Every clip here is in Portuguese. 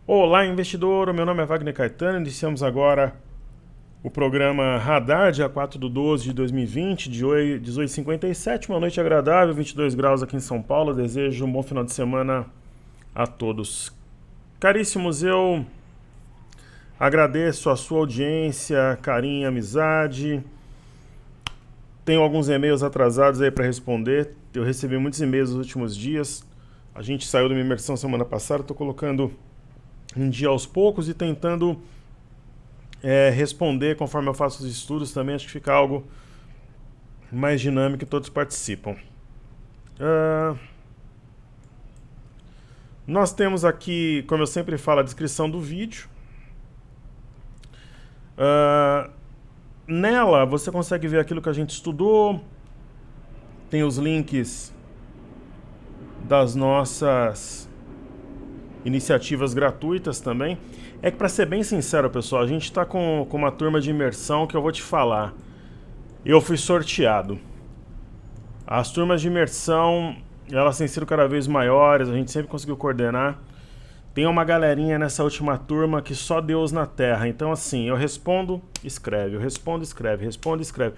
Olá, investidor. Meu nome é Wagner Caetano. Iniciamos agora o programa Radar, dia 4/12 de 2020, de 18h57. Uma noite agradável, 22 graus aqui em São Paulo. Desejo um bom final de semana a todos. Caríssimos, eu agradeço a sua audiência, carinho, amizade. Tenho alguns e-mails atrasados aí para responder. Eu recebi muitos e-mails nos últimos dias. A gente saiu de uma imersão semana passada. Estou colocando em dia aos poucos e tentando responder conforme eu faço os estudos também. Acho que fica algo mais dinâmico e todos participam. Nós temos aqui, como eu sempre falo, a descrição do vídeo. Nela você consegue ver aquilo que a gente estudou. Tem os links das nossas iniciativas gratuitas também. É que, para ser bem sincero, pessoal, a gente está com uma turma de imersão que eu vou te falar. Eu fui sorteado. As turmas de imersão, elas têm sido cada vez maiores, a gente sempre conseguiu coordenar. Tem uma galerinha nessa última turma que só Deus na Terra. Então, assim, eu respondo, escreve, eu respondo, escreve, respondo, escreve.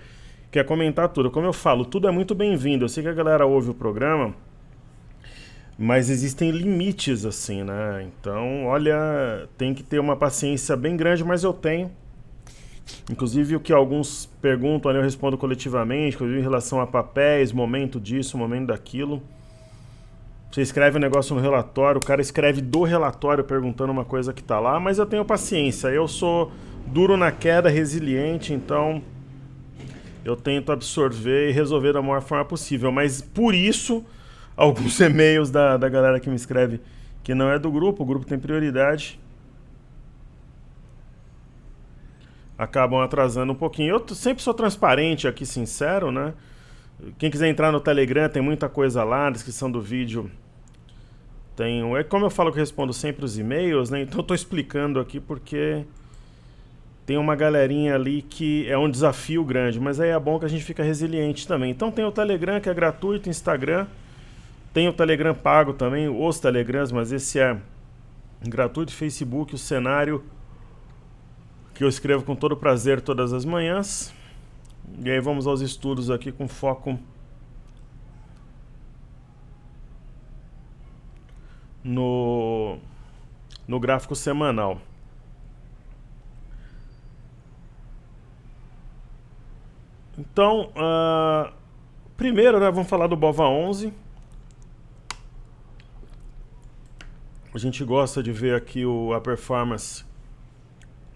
Quer comentar tudo. Como eu falo, tudo é muito bem-vindo. Eu sei que a galera ouve o programa, mas existem limites, assim, né? Então, olha, tem que ter uma paciência bem grande, mas eu tenho. Inclusive, o que alguns perguntam ali eu respondo coletivamente, inclusive em relação a papéis, momento disso, momento daquilo. Você escreve um negócio no relatório, o cara escreve do relatório perguntando uma coisa que tá lá, mas eu tenho paciência. Eu sou duro na queda, resiliente, então eu tento absorver e resolver da maior forma possível. Mas por isso, alguns e-mails da galera que me escreve que não é do grupo, o grupo tem prioridade, acabam atrasando um pouquinho. Eu sempre sou transparente aqui, sincero, né? Quem quiser entrar no Telegram, tem muita coisa lá, na descrição do vídeo tem. É como eu falo que eu respondo sempre os e-mails, né? Então eu tô explicando aqui porque tem uma galerinha ali que é um desafio grande, mas aí é bom que a gente fica resiliente também. Então tem o Telegram, que é gratuito, Instagram, tem o Telegram pago também, os Telegrams, mas esse é gratuito, Facebook, o cenário, que eu escrevo com todo prazer todas as manhãs. E aí vamos aos estudos aqui com foco no gráfico semanal. Então, primeiro, né, vamos falar do BOVA11. A gente gosta de ver aqui a performance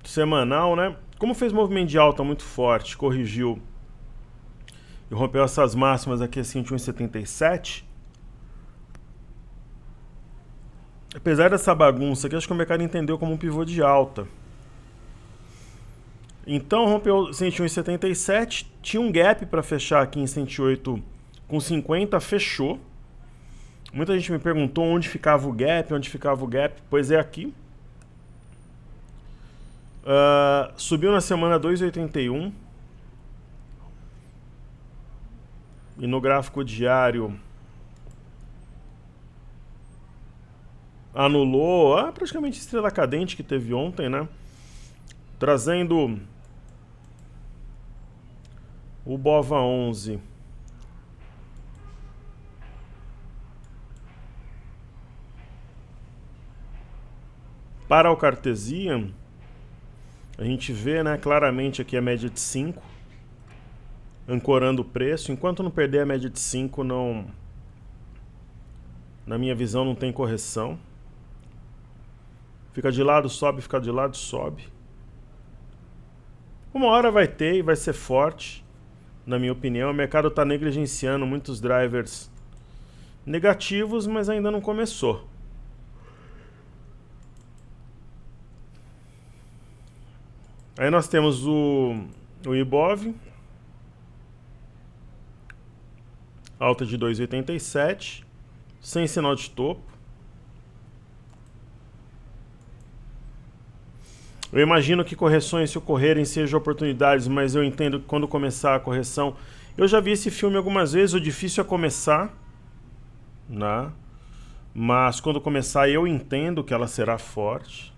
semanal, né? Como fez movimento de alta muito forte, corrigiu e rompeu essas máximas aqui assim de 1,77. Apesar dessa bagunça aqui, acho que o mercado entendeu como um pivô de alta. Então rompeu 101,77, tinha um gap para fechar aqui em 108,50, fechou. Muita gente me perguntou onde ficava o gap, pois é aqui. Subiu na semana 2,81 e no gráfico diário anulou praticamente a estrela cadente que teve ontem, né? Trazendo o BOVA11 para o Cartesian. A gente vê, né, claramente aqui a média de 5 ancorando o preço. Enquanto não perder a média de 5, não, na minha visão, não tem correção. Fica de lado, sobe, fica de lado, sobe. Uma hora vai ter e vai ser forte, na minha opinião. O mercado está negligenciando muitos drivers negativos, mas ainda não começou. Aí nós temos o Ibov, alta de 2,87, sem sinal de topo. Eu imagino que correções, se ocorrerem, sejam oportunidades, mas eu entendo que quando começar a correção... Eu já vi esse filme algumas vezes, o difícil é começar, né? Mas quando começar eu entendo que ela será forte.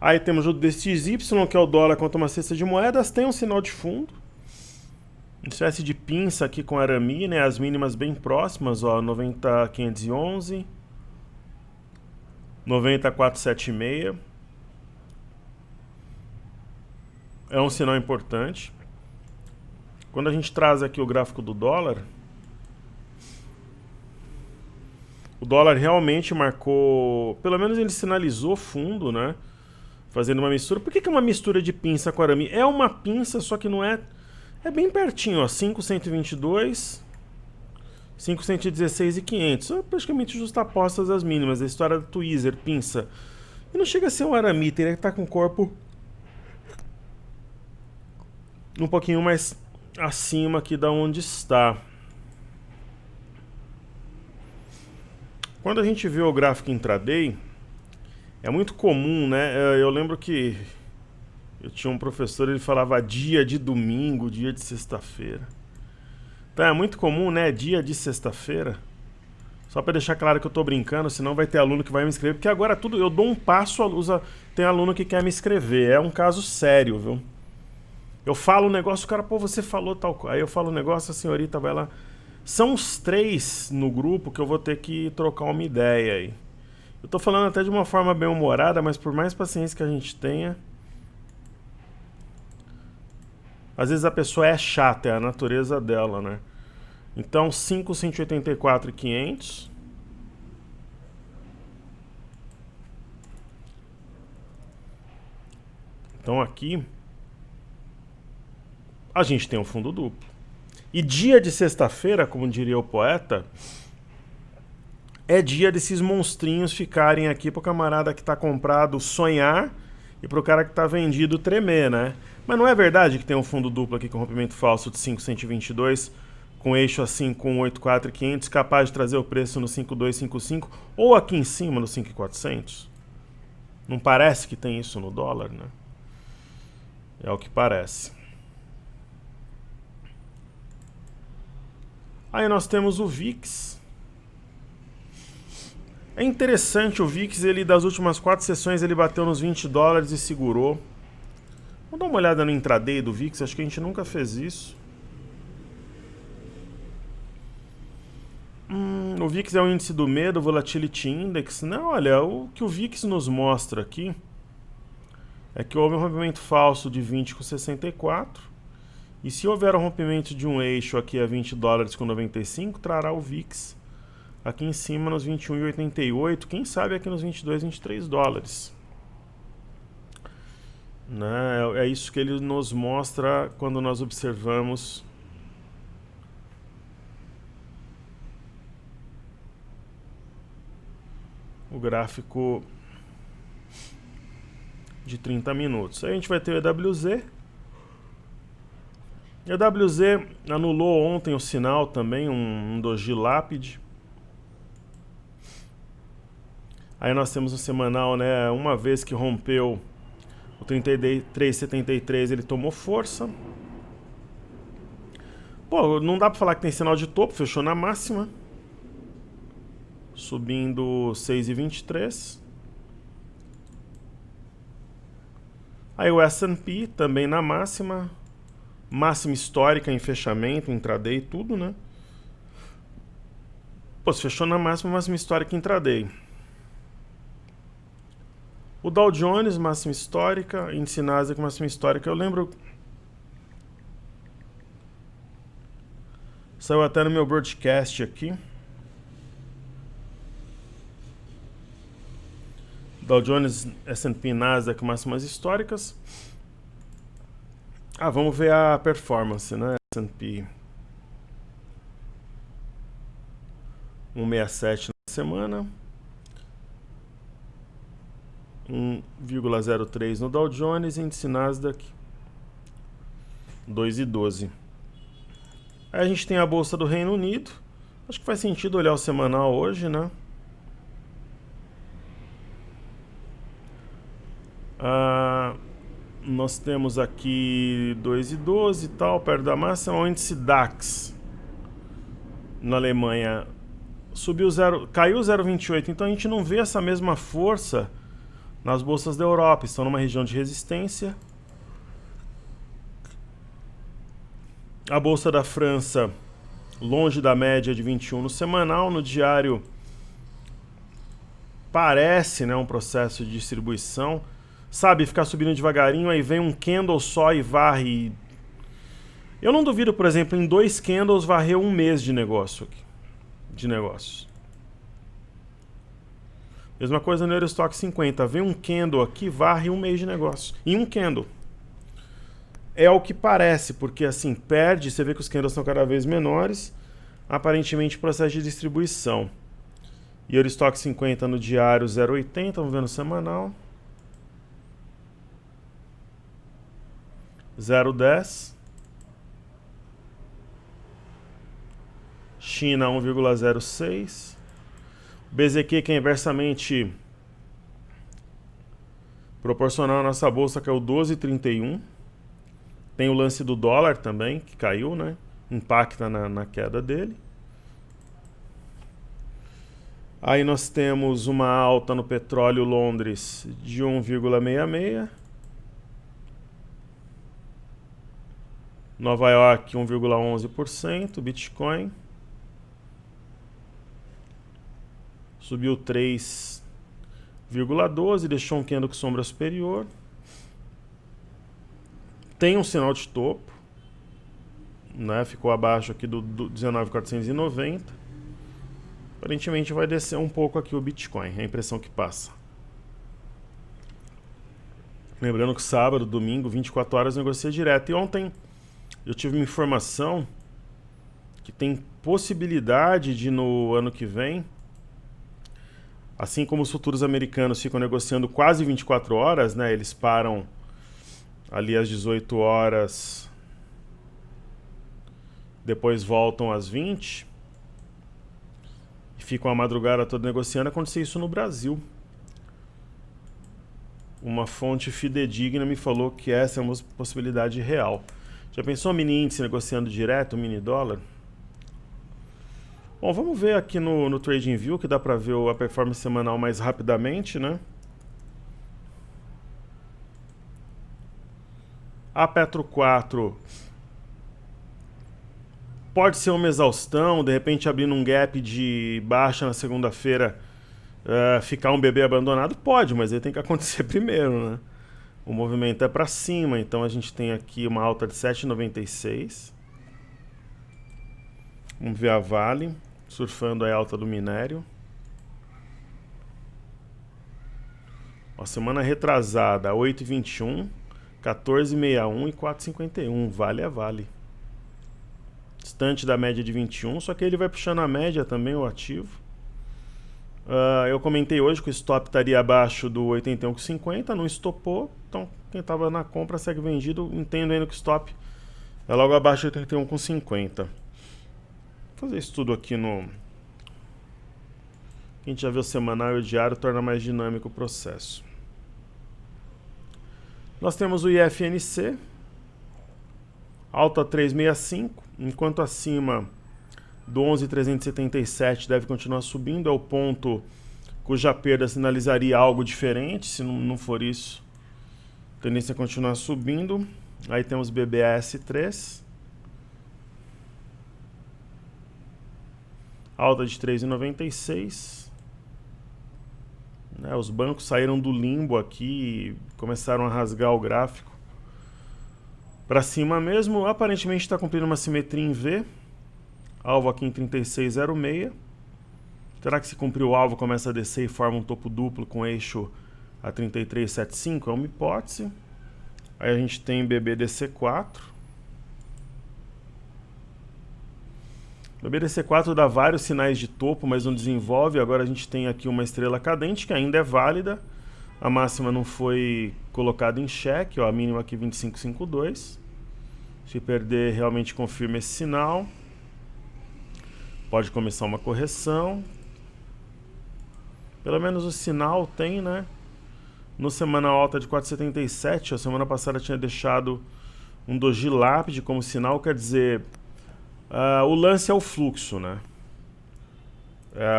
Aí temos o DXY, que é o dólar contra uma cesta de moedas, tem um sinal de fundo. Uma espécie de pinça aqui com arame, né? As mínimas bem próximas, ó, 90.511, 90.476. É um sinal importante. Quando a gente traz aqui o gráfico do dólar, o dólar realmente marcou, pelo menos ele sinalizou fundo, né? Fazendo uma mistura. Por que é uma mistura de pinça com arame? É uma pinça, só que não é... É bem pertinho, ó. 5.122, 5.116 e 500. São praticamente justapostas as mínimas. A história da tweezer, pinça. E não chega a ser um arame, teria que estar com o corpo um pouquinho mais acima aqui da onde está. Quando a gente vê o gráfico intraday, é muito comum, né? Eu lembro que eu tinha um professor, ele falava dia de domingo, dia de sexta-feira. Então é muito comum, né? Dia de sexta-feira. Só para deixar claro que eu tô brincando, senão vai ter aluno que vai me escrever. Porque agora tudo, eu dou um passo, tem aluno que quer me escrever. É um caso sério, viu? Eu falo um negócio, o cara, pô, você falou tal coisa. Aí eu falo um negócio, a senhorita vai lá. São os 3 no grupo que eu vou ter que trocar uma ideia aí. Eu tô falando até de uma forma bem humorada, mas por mais paciência que a gente tenha, às vezes a pessoa é chata, é a natureza dela, né? Então 5.184 e 500. Então aqui a gente tem um fundo duplo. E dia de sexta-feira, como diria o poeta, é dia desses monstrinhos ficarem aqui pro camarada que tá comprado sonhar e pro cara que tá vendido tremer, né? Mas não é verdade que tem um fundo duplo aqui com rompimento falso de 5.122, com eixo assim com 8.4.500, capaz de trazer o preço no 5.255 ou aqui em cima no 5.400? Não parece que tem isso no dólar, né? É o que parece. Aí nós temos o VIX. É interessante o VIX, ele das últimas 4 sessões ele bateu nos 20 dólares e segurou. Vamos dar uma olhada no intraday do VIX, acho que a gente nunca fez isso. O VIX é o índice do medo, Volatility Index. Não, olha, o que o VIX nos mostra aqui é que houve um rompimento falso de 20 com 64. E se houver um rompimento de um eixo aqui a 20 dólares com 95, trará o VIX aqui em cima nos 21,88, quem sabe aqui nos 22, 23 dólares. Né? É isso que ele nos mostra quando nós observamos o gráfico de 30 minutos. Aí a gente vai ter o EWZ. O EWZ anulou ontem o sinal também, um doji lápide. Aí nós temos o semanal, né? Uma vez que rompeu o 33,73, ele tomou força. Pô, não dá pra falar que tem sinal de topo, fechou na máxima. Subindo 6,23. Aí o S&P também na máxima. Máxima histórica em fechamento, intraday, tudo, né? Pô, se fechou na máxima histórica intraday. O Dow Jones, máxima histórica, índice Nasdaq, máxima histórica. Eu lembro... Saiu até no meu broadcast aqui. Dow Jones, S&P, Nasdaq, máximas históricas. Ah, vamos ver a performance, né? S&P 1,67 na semana. 1,03 no Dow Jones, índice Nasdaq 2,12. Aí a gente tem a bolsa do Reino Unido. Acho que faz sentido olhar o semanal hoje, né? Nós temos aqui 2,12 e tal, perto da máxima. O índice DAX na Alemanha caiu 0,28. Então a gente não vê essa mesma força nas bolsas da Europa. Estão numa região de resistência. A bolsa da França longe da média de 21 no semanal. No diário parece, né, um processo de distribuição. Sabe, ficar subindo devagarinho, aí vem um candle só e varre. Eu não duvido, por exemplo, em 2 candles varreu um mês de negócio aqui. De negócios. Mesma coisa no Eurostock 50. Vem um candle aqui, varre um mês de negócio. Em um candle. É o que parece, porque assim, perde, você vê que os candles são cada vez menores. Aparentemente, processo de distribuição. E Eurostock 50 no diário 0,80, vamos ver no semanal. 0,10. China 1,06. BZQ, que é inversamente proporcional à nossa bolsa, que é o 12,31. Tem o lance do dólar também, que caiu, né? Impacta na queda dele. Aí nós temos uma alta no petróleo Londres de 1,66. Nova York 1,11%. Bitcoin subiu 3,12, deixou um candle com sombra superior. Tem um sinal de topo, né? Ficou abaixo aqui do 19.490. Aparentemente vai descer um pouco aqui o Bitcoin, é a impressão que passa. Lembrando que sábado, domingo, 24 horas negocia direto. E ontem eu tive uma informação que tem possibilidade de no ano que vem, assim como os futuros americanos ficam negociando quase 24 horas, né? Eles param ali às 18 horas, depois voltam às 20 e ficam a madrugada toda negociando. Aconteceu isso no Brasil. Uma fonte fidedigna me falou que essa é uma possibilidade real. Já pensou mini índice negociando direto, mini dólar? Bom, vamos ver aqui no TradingView, que dá para ver a performance semanal mais rapidamente, né? A Petro 4 pode ser uma exaustão, de repente abrindo um gap de baixa na segunda-feira, ficar um bebê abandonado? Pode, mas aí tem que acontecer primeiro, né? O movimento é para cima, então a gente tem aqui uma alta de 7,96. Vamos ver a Vale, surfando a alta do minério. Ó, semana retrasada, 8,21, 14,61 e 4,51. Vale é Vale. Distante da média de 21, só que ele vai puxando a média também, o ativo. Eu comentei hoje que o stop estaria abaixo do 81,50, não estopou, então quem estava na compra segue vendido, entendo ainda que o stop é logo abaixo de 81,50. Vou fazer isso tudo aqui no... Quem já viu o semanal e o diário torna mais dinâmico o processo. Nós temos o IFNC, alta 3,65, enquanto acima do 11.377 deve continuar subindo, é o ponto cuja perda sinalizaria algo diferente. Se não for isso, a tendência é continuar subindo. Aí temos BBAS3, alta de 3,96. Né, os bancos saíram do limbo aqui e começaram a rasgar o gráfico para cima mesmo. Aparentemente está cumprindo uma simetria em V. Alvo aqui em 36,06. Será que se cumprir o alvo começa a descer e forma um topo duplo com eixo a 33,75? É uma hipótese. Aí a gente tem BBDC4. BBDC4 dá vários sinais de topo, mas não desenvolve. Agora a gente tem aqui uma estrela cadente que ainda é válida. A máxima não foi colocada em xeque, ó, a mínima aqui 25,52. Se perder, realmente confirma esse sinal. Pode começar uma correção. Pelo menos o sinal tem, né? No semanal alta de 4,77, a semana passada tinha deixado um doji lápide como sinal, quer dizer, o lance é o fluxo, né?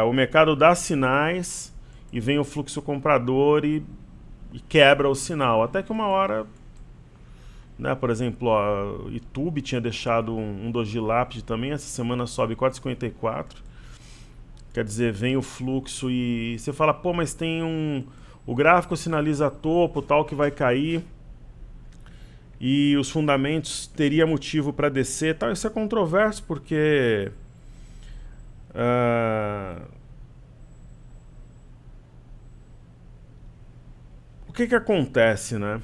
O mercado dá sinais e vem o fluxo comprador e quebra o sinal. Até que uma hora, né, por exemplo, a YouTube tinha deixado um doji lápide também, essa semana sobe 4,54. Quer dizer, vem o fluxo e você fala, pô, mas tem o gráfico sinaliza topo, tal, que vai cair. E os fundamentos teria motivo para descer, tal. Isso é controverso porque o que acontece, né?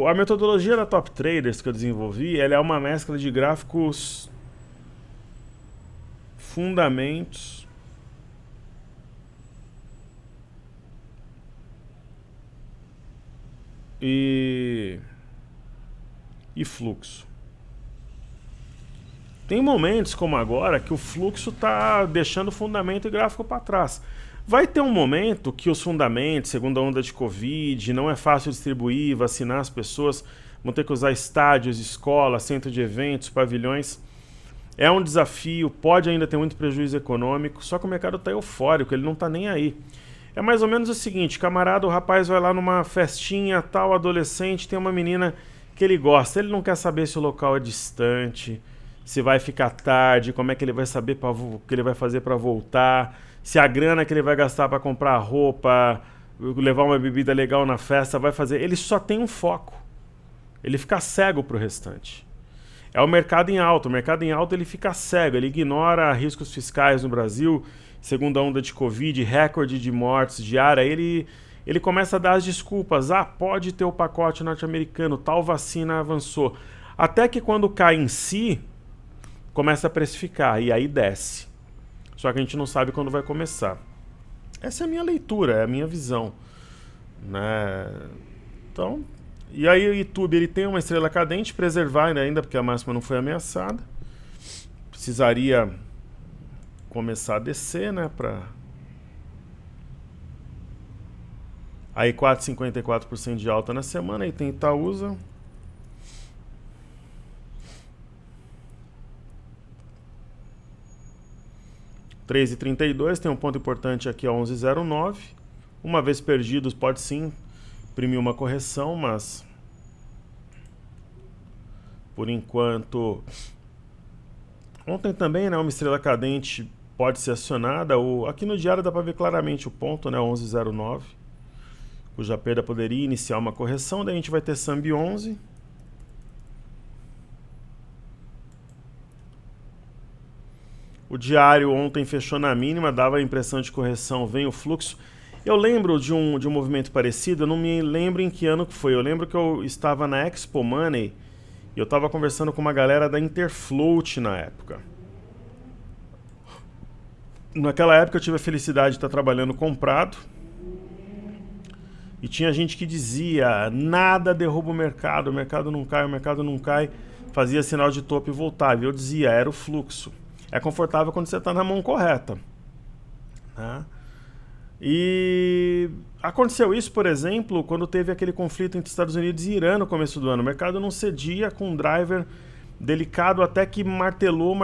A metodologia da Top Traders que eu desenvolvi, ela é uma mescla de gráficos, fundamentos e fluxo. Tem momentos como agora que o fluxo está deixando o fundamento e gráfico para trás. Vai ter um momento que os fundamentos, segunda onda de Covid, não é fácil distribuir, vacinar as pessoas, vão ter que usar estádios, escolas, centro de eventos, pavilhões. É um desafio, pode ainda ter muito prejuízo econômico, só que o mercado está eufórico, ele não está nem aí. É mais ou menos o seguinte, camarada, o rapaz vai lá numa festinha, tal, adolescente, tem uma menina que ele gosta, ele não quer saber se o local é distante, se vai ficar tarde, como é que ele vai saber o que ele vai fazer para voltar, se a grana que ele vai gastar para comprar roupa, levar uma bebida legal na festa, vai fazer. Ele só tem um foco. Ele fica cego pro restante. É o mercado em alta. O mercado em alta ele fica cego, ele ignora riscos fiscais no Brasil, segunda onda de Covid, recorde de mortes diária, ele começa a dar as desculpas. Pode ter o pacote norte-americano, tal vacina avançou. Até que quando cai em si, começa a precificar e aí desce. Só que a gente não sabe quando vai começar. Essa é a minha leitura, é a minha visão, né? Então, e aí o YouTube ele tem uma estrela cadente, preservar, né, ainda porque a máxima não foi ameaçada. Precisaria começar a descer, né, para aí 4,54% de alta na semana. E tem Itaúsa. R$3,32, tem um ponto importante aqui a 11,09. Uma vez perdidos, pode sim imprimir uma correção, mas por enquanto. Ontem também, né, uma estrela cadente pode ser acionada. Aqui no diário dá para ver claramente o ponto, né, 11,09, cuja perda poderia iniciar uma correção. Daí a gente vai ter Sambi 11. O diário ontem fechou na mínima, dava a impressão de correção, vem o fluxo. Eu lembro de um movimento parecido, eu não me lembro em que ano que foi. Eu lembro que eu estava na Expo Money e eu estava conversando com uma galera da Interfloat na época. Naquela época eu tive a felicidade de estar trabalhando comprado. E tinha gente que dizia, nada derruba o mercado não cai, o mercado não cai. Fazia sinal de topo e voltava. E eu dizia, era o fluxo. É confortável quando você está na mão correta, né? E aconteceu isso, por exemplo, quando teve aquele conflito entre Estados Unidos e Irã no começo do ano. O mercado não cedia com um driver delicado até que martelou.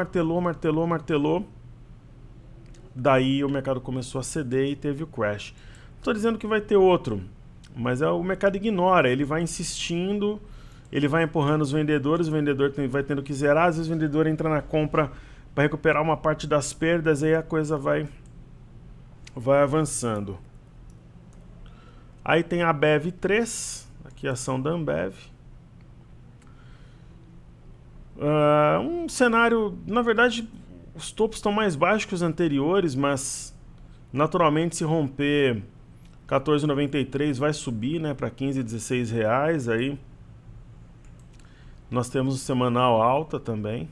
Daí o mercado começou a ceder e teve o crash. Não estou dizendo que vai ter outro, mas o mercado ignora, ele vai insistindo, ele vai empurrando os vendedores, o vendedor vai tendo que zerar, às vezes o vendedor entra na compra para recuperar uma parte das perdas, aí a coisa vai avançando. Aí tem a BEV3, aqui a ação da Ambev. Um cenário, na verdade, os topos estão mais baixos que os anteriores, mas naturalmente se romper 14,93 vai subir, né, para 15, 16 reais. Aí nós temos o semanal alta também.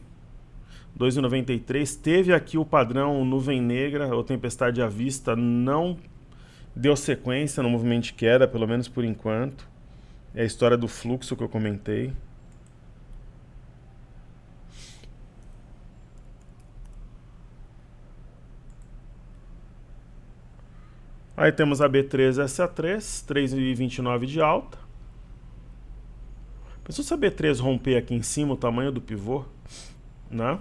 2,93. Teve aqui o padrão nuvem negra ou tempestade à vista, não deu sequência no movimento de queda, pelo menos por enquanto. É a história do fluxo que eu comentei. Aí temos a B3SA3, 3,29 de alta. Pensou se a B3 romper aqui em cima o tamanho do pivô, né?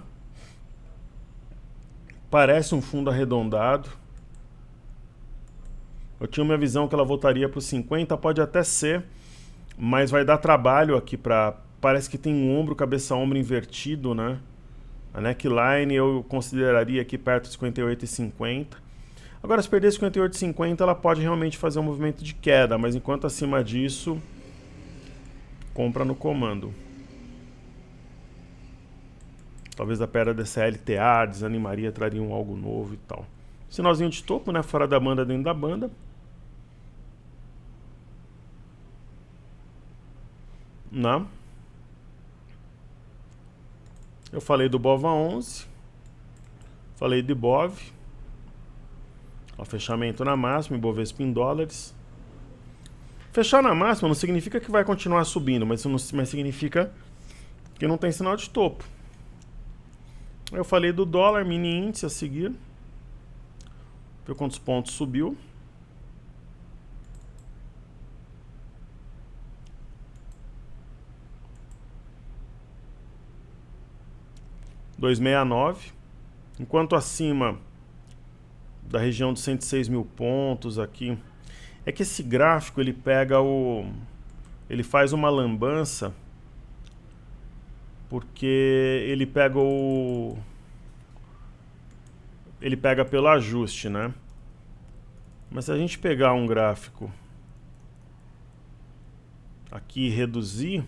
Parece um fundo arredondado. Eu tinha uma visão que ela voltaria para os 50, pode até ser, mas vai dar trabalho aqui para... Parece que tem um ombro, cabeça-ombro invertido, né? A neckline eu consideraria aqui perto de 58,50. Agora, se perder 58,50, ela pode realmente fazer um movimento de queda, mas enquanto acima disso, compra no comando. Talvez a perda dessa LTA desanimaria, traria um algo novo e tal. Sinalzinho de topo, né? Fora da banda, dentro da banda. Não. Eu falei do BOVA11. Falei de BOV. Ó, fechamento na máxima, Ibovespa em dólares. Fechar na máxima não significa que vai continuar subindo, mas significa que não tem sinal de topo. Eu falei do dólar, mini índice a seguir. Ver quantos pontos subiu. $2,69. Enquanto acima da região de 106 mil pontos aqui. É que esse gráfico ele pega o... Ele faz uma lambança porque ele pega o... Ele pega pelo ajuste, né? Mas se a gente pegar um gráfico aqui e reduzir,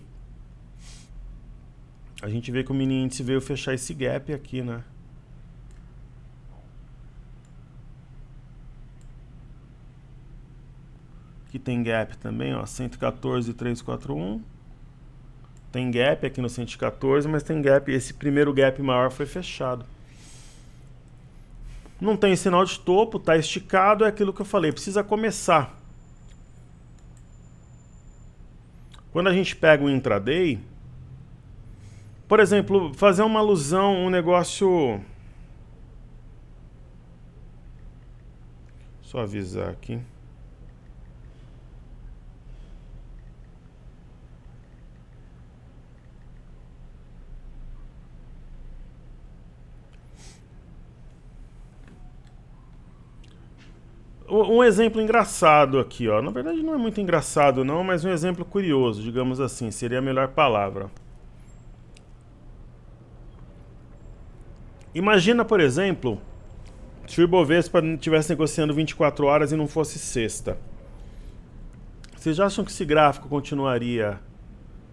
a gente vê que o mini índice veio fechar esse gap aqui, né? Aqui tem gap também, ó, 114,341. Tem gap aqui no 114, mas tem gap, esse primeiro gap maior foi fechado. Não tem sinal de topo, tá esticado, é aquilo que eu falei, precisa começar. Quando a gente pega o intraday, por exemplo, fazer uma alusão, um negócio... Só avisar aqui. Um exemplo engraçado aqui, ó. Na verdade não é muito engraçado não, mas um exemplo curioso, digamos assim, seria a melhor palavra. Imagina, por exemplo, se o Ibovespa estivesse negociando 24 horas e não fosse sexta. Vocês acham que esse gráfico continuaria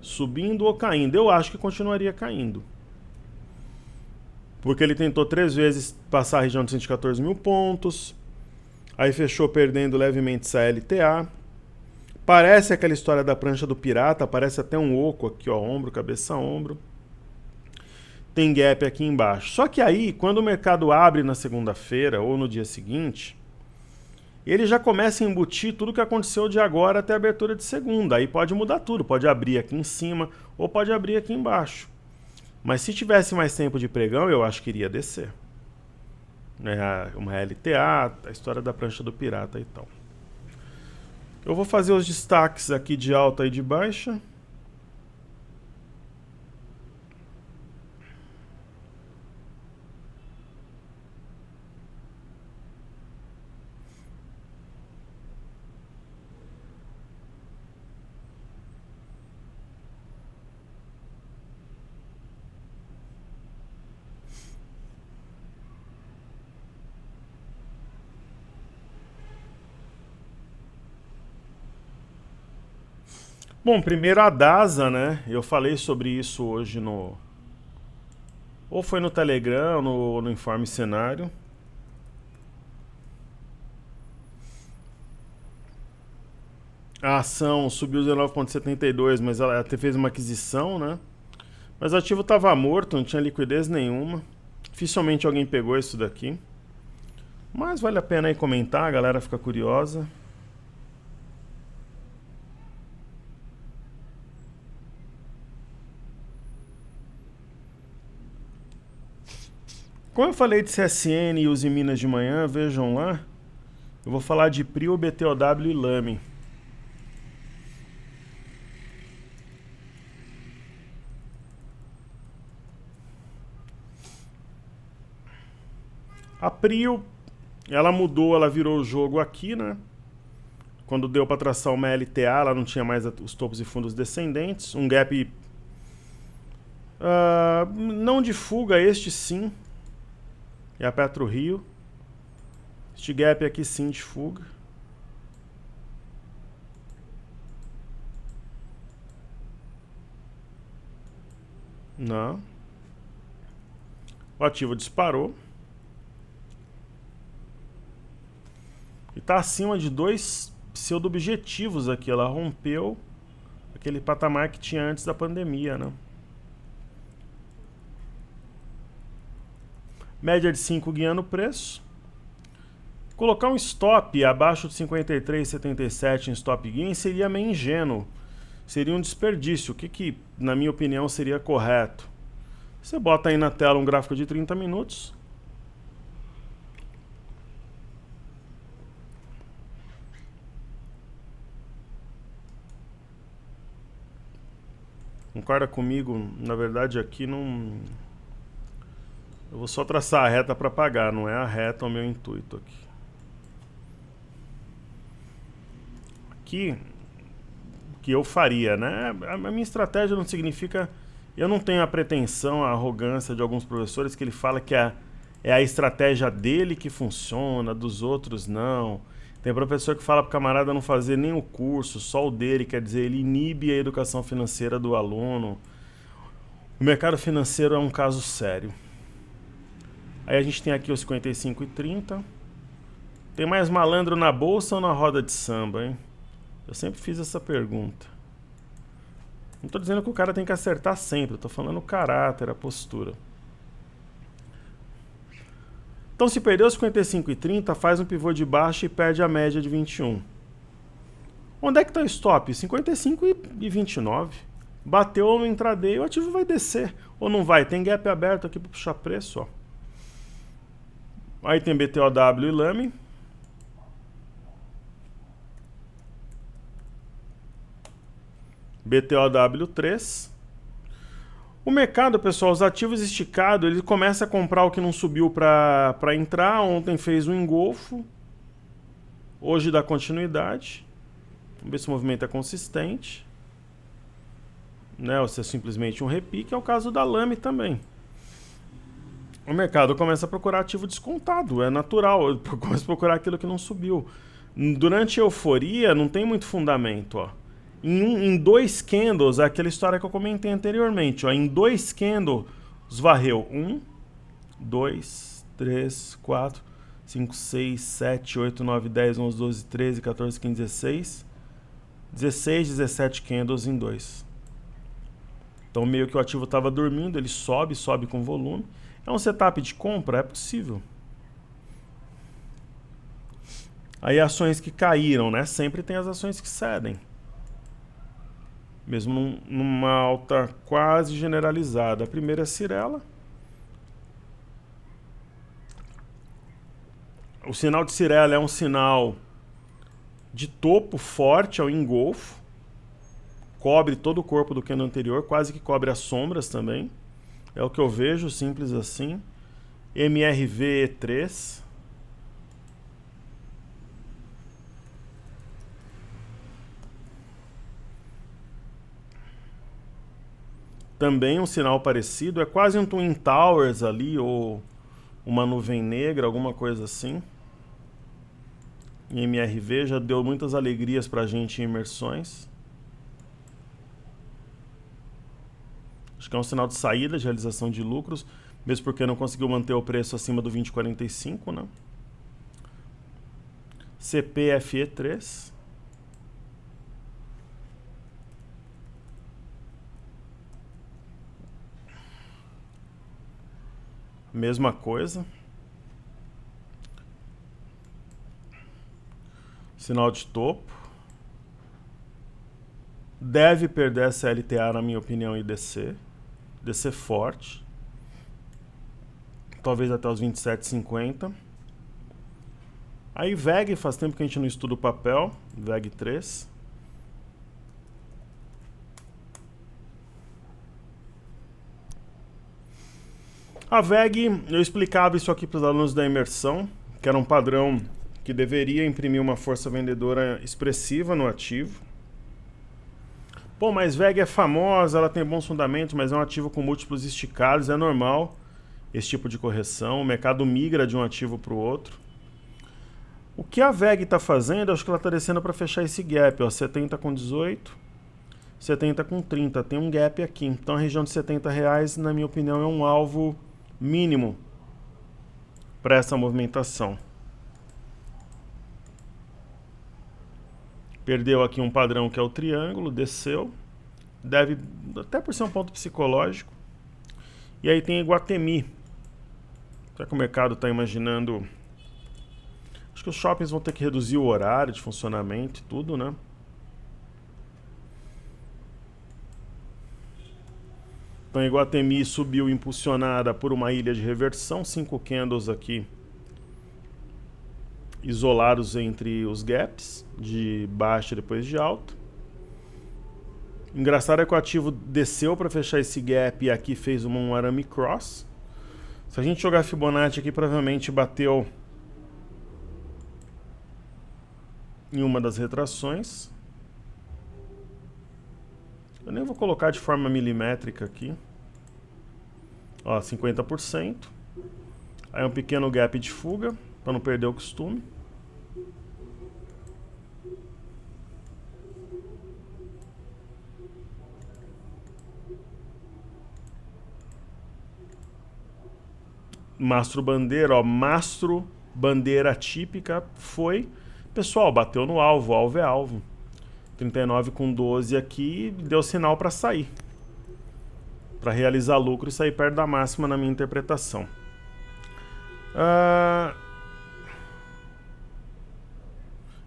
subindo ou caindo? Eu acho que continuaria caindo. Porque ele tentou 3 vezes passar a região de 114 mil pontos. Aí fechou perdendo levemente essa LTA. Parece aquela história da prancha do pirata. Parece até um oco aqui, ó. Ombro, cabeça, ombro. Tem gap aqui embaixo. Só que aí, quando o mercado abre na segunda-feira ou no dia seguinte, ele já começa a embutir tudo que aconteceu de agora até a abertura de segunda. Aí pode mudar tudo. Pode abrir aqui em cima ou pode abrir aqui embaixo. Mas se tivesse mais tempo de pregão, eu acho que iria descer. Uma LTA, a história da prancha do pirata e tal. Eu vou fazer os destaques aqui de alta e de baixa. Bom, primeiro a DASA, né? Eu falei sobre isso hoje no... Ou foi no Telegram, ou no Informe Cenário. A ação subiu 19,72, mas ela até fez uma aquisição, né? Mas o ativo estava morto, não tinha liquidez nenhuma. Dificilmente alguém pegou isso daqui. Mas vale a pena aí comentar, a galera fica curiosa. Como eu falei de CSN e Uzi Minas de manhã, vejam lá. Eu vou falar de PRIO, BTOW e LAME. A PRIO, ela mudou, ela virou o jogo aqui, né? Quando deu para traçar uma LTA, ela não tinha mais os topos e fundos descendentes. Um gap não de fuga, este sim. É a PetroRio. Este gap aqui sim de fuga. Não. O ativo disparou. E está acima de dois pseudo-objetivos aqui. Ela rompeu aquele patamar que tinha antes da pandemia, né? Média de 5 guiando o preço. Colocar um stop abaixo de 53,77 em stop gain seria meio ingênuo. Seria um desperdício. O que, na minha opinião, seria correto? Você bota aí na tela um gráfico de 30 minutos. Concorda comigo? Na verdade, aqui não... Eu vou só traçar a reta para pagar, não é a reta o meu intuito aqui. Aqui, o que eu faria, né? A minha estratégia não significa... Eu não tenho a pretensão, a arrogância de alguns professores que ele fala que é a estratégia dele que funciona, dos outros não. Tem professor que fala para o camarada não fazer nem o curso, só o dele, quer dizer, ele inibe a educação financeira do aluno. O mercado financeiro é um caso sério. Aí a gente tem aqui os 55,30. Tem mais malandro na bolsa ou na roda de samba, hein? Eu sempre fiz essa pergunta. Não estou dizendo que o cara tem que acertar sempre, estou falando o caráter, a postura. Então, se perdeu 55,30, faz um pivô de baixa e perde a média de 21. Onde é que está o stop? 55,29. Bateu no intraday, o ativo vai descer. Ou não vai? Tem gap aberto aqui para puxar preço, ó. Aí tem BTOW e LAME. BTOW3. O mercado, pessoal, os ativos esticados, ele começa a comprar o que não subiu para entrar. Ontem fez um engolfo. Hoje dá continuidade. Vamos ver se o movimento é consistente. Né? Ou se é simplesmente um repique. É o caso da LAME também. O mercado começa a procurar ativo descontado. É natural. Começa a procurar aquilo que não subiu. Durante a euforia, não tem muito fundamento, ó. Em dois candles, é aquela história que eu comentei anteriormente, ó, em dois candles varreu 1, 2, 3, 4, 5, 6, 7, 8, 9, 10, 11, 12, 13, 14, 15, 16, 16, 17 candles em dois. Então meio que o ativo estava dormindo, ele sobe com volume. É um setup de compra? É possível. Aí ações que caíram, né? Sempre tem as ações que cedem. Mesmo numa alta quase generalizada. A primeira é a Cyrela. O sinal de Cyrela é um sinal de topo forte ao engolfo. Cobre todo o corpo do candle anterior, quase que cobre as sombras também. É o que eu vejo, simples assim. MRV E3. Também um sinal parecido, é quase um Twin Towers ali, ou uma nuvem negra, alguma coisa assim. Em MRV já deu muitas alegrias pra gente em imersões. Acho que é um sinal de saída, de realização de lucros, mesmo porque não conseguiu manter o preço acima do 20,45, né? CPFE3. Mesma coisa. Sinal de topo. Deve perder essa LTA, na minha opinião, e descer. Descer forte. Talvez até os 27,50. Aí VEG, faz tempo que a gente não estuda o papel, VEG 3. A VEG, eu explicava isso aqui para os alunos da imersão, que era um padrão que deveria imprimir uma força vendedora expressiva no ativo. Pô, mas VEG é famosa, ela tem bons fundamentos, mas é um ativo com múltiplos esticados, é normal esse tipo de correção, o mercado migra de um ativo para o outro. O que a VEG está fazendo, acho que ela está descendo para fechar esse gap, ó, 70 com 18, 70 com 30, tem um gap aqui. Então a região de R$70, na minha opinião, é um alvo mínimo para essa movimentação. Perdeu aqui um padrão que é o triângulo, desceu, deve, até por ser um ponto psicológico. E aí tem Iguatemi. Será que o mercado está imaginando? Acho que os shoppings vão ter que reduzir o horário de funcionamento e tudo, né? Então Iguatemi subiu impulsionada por uma ilha de reversão, 5 candles aqui isolados entre os gaps de baixa e depois de alta. Engraçado é que o ativo desceu para fechar esse gap e aqui fez um arame cross. Se a gente jogar Fibonacci aqui, provavelmente bateu em uma das retrações. Eu nem vou colocar de forma milimétrica aqui. Ó, 50%. Aí um pequeno gap de fuga, para não perder o costume. Mastro bandeira, ó, mastro bandeira típica foi. Pessoal, bateu no alvo, alvo é alvo. 39 com 12 aqui, deu sinal para sair. Para realizar lucro e sair perto da máxima na minha interpretação.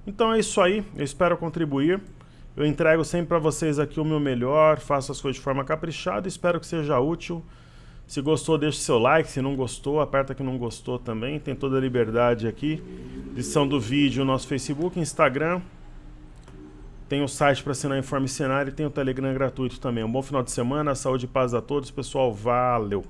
Então é isso aí, eu espero contribuir. Eu entrego sempre para vocês aqui o meu melhor, faço as coisas de forma caprichada, espero que seja útil. Se gostou, deixe seu like, se não gostou, aperta que não gostou também. Tem toda a liberdade aqui. Edição do vídeo, nosso Facebook, Instagram. Tem o site para assinar Informe Cenário e tem o Telegram gratuito também. Um bom final de semana, saúde e paz a todos, pessoal. Valeu!